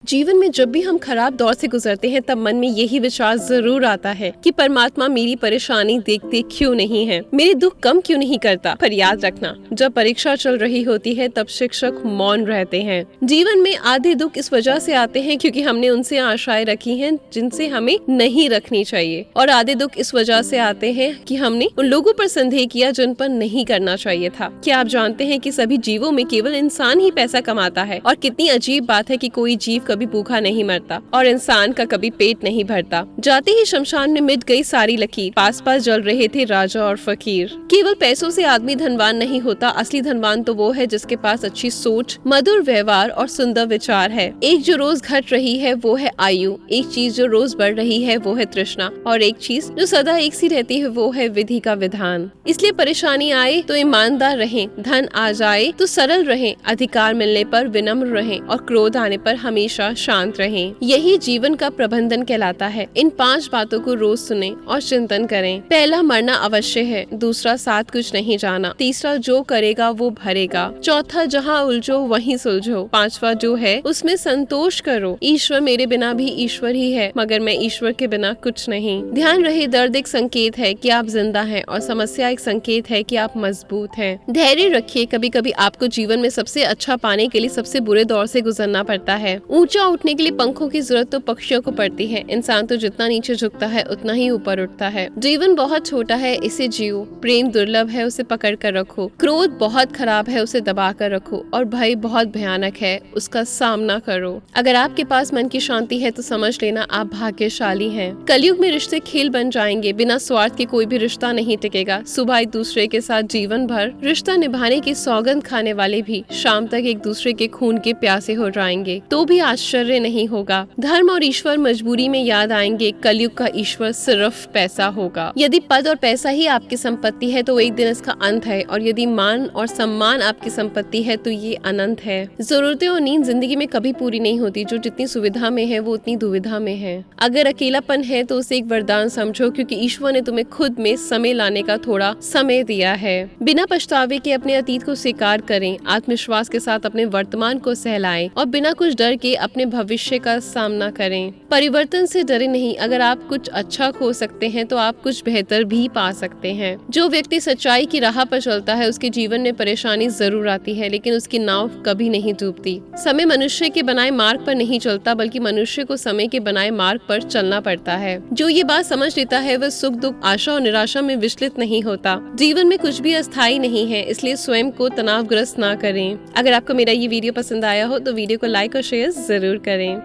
जीवन में जब भी हम खराब दौर से गुजरते हैं तब मन में यही विचार जरूर आता है कि परमात्मा मेरी परेशानी देखते क्यों नहीं है, मेरे दुख कम क्यों नहीं करता। पर याद रखना, जब परीक्षा चल रही होती है तब शिक्षक मौन रहते हैं। जीवन में आधे दुख इस वजह से आते हैं क्योंकि हमने उनसे आशाएं रखी हैं जिनसे हमें नहीं रखनी चाहिए, और आधे दुख इस वजह से आते हैं कि हमने उन लोगों पर संदेह किया जिन पर नहीं करना चाहिए था। क्या आप जानते हैं कि सभी जीवों में केवल इंसान ही पैसा कमाता है, और कितनी अजीब बात है कि कोई जीव कभी भूखा नहीं मरता और इंसान का कभी पेट नहीं भरता। जाते ही शमशान में मिट गई सारी लकीर, पास पास जल रहे थे राजा और फकीर। केवल पैसों से आदमी धनवान नहीं होता, असली धनवान तो वो है जिसके पास अच्छी सोच, मधुर व्यवहार और सुंदर विचार है। एक जो रोज घट रही है वो है आयु, एक चीज जो रोज बढ़ रही है वो है तृष्णा, और एक चीज जो सदा एक सी रहती है वो है विधि का विधान। इसलिए परेशानी आए तो ईमानदार रहें, धन आ जाए तो सरल रहें, अधिकार मिलने पर विनम्र रहें और क्रोध आने पर हमेशा शांत रहें। यही जीवन का प्रबंधन कहलाता है। इन 5 बातों को रोज सुने और चिंतन करें। पहला, मरना अवश्य है। दूसरा, साथ कुछ नहीं जाना। तीसरा, जो करेगा वो भरेगा। चौथा, जहाँ उलझो वहीं सुलझो। पांचवा, जो है उसमें संतोष करो। ईश्वर मेरे बिना भी ईश्वर ही है, मगर मैं ईश्वर के बिना कुछ नहीं। ध्यान रहे, दर्द एक संकेत है कि आप जिंदा हैं और समस्या एक संकेत है कि आप मजबूत हैं। धैर्य रखिए, कभी कभी आपको जीवन में सबसे अच्छा पाने के लिए सबसे बुरे दौर से गुजरना पड़ता है। ऊंचा उठने के लिए पंखों की जरूरत तो पक्षियों को पड़ती है। इंसान तो जितना नीचे झुकता है उतना ही ऊपर उठता है। जीवन बहुत छोटा है, इसे जियो। प्रेम दुर्लभ है, उसे पकड़ कर रखो। क्रोध बहुत खराब है, उसे दबा कर रखो। और भय बहुत भयानक है, उसका सामना करो। अगर आपके पास मन की शांति है तो समझ लेना आप भाग्यशाली हैं। कलयुग में रिश्ते खेल बन जाएंगे। बिना स्वार्थ के कोई भी रिश्ता नहीं टिकेगा। सुबह एक दूसरे के साथ जीवन भर रिश्ता निभाने की सौगंध खाने वाले भी शाम तक एक दूसरे के खून के प्यासे हो जाएंगे तो भी आश्चर्य नहीं होगा। धर्म और ईश्वर मजबूरी में याद आएंगे। कलयुग का ईश्वर सिर्फ पैसा होगा। यदि पद और पैसा ही आपकी संपत्ति है तो एक दिन इसका अंत है, और यदि मान और सम्मान आपकी संपत्ति है तो ये अनंत है। जरूरतें और नींद जिंदगी में कभी पूरी नहीं होती। जो जितनी सुविधा में है वो उतनी दुविधा में है। अगर अकेलापन है तो उसे एक वरदान समझो, क्योंकि ईश्वर ने तुम्हें खुद में समय लाने का थोड़ा समय दिया है। बिना पछतावे के अपने अतीत को स्वीकार करें, आत्मविश्वास के साथ अपने वर्तमान को सहलाएं और बिना कुछ डर के अपने भविष्य का सामना करें। परिवर्तन से डरे नहीं। अगर आप कुछ अच्छा खो सकते हैं तो आप कुछ बेहतर भी पा सकते हैं। जो व्यक्ति सच्चाई की राह पर चलता है उसके जीवन में परेशानी जरूर आती है, लेकिन उसकी नाव कभी नहीं डूबती। समय मनुष्य के बनाए मार्ग पर नहीं चलता, बल्कि मनुष्य को समय के बनाए मार्ग पर चलना पड़ता है। जो ये बात समझ लेता है वह सुख दुख, आशा और निराशा में विचलित नहीं होता। जीवन में कुछ भी अस्थायी नहीं है, इसलिए स्वयं को तनावग्रस्त ना करें। अगर आपको मेरा ये वीडियो पसंद आया हो तो वीडियो को लाइक और शेयर जरूर करें।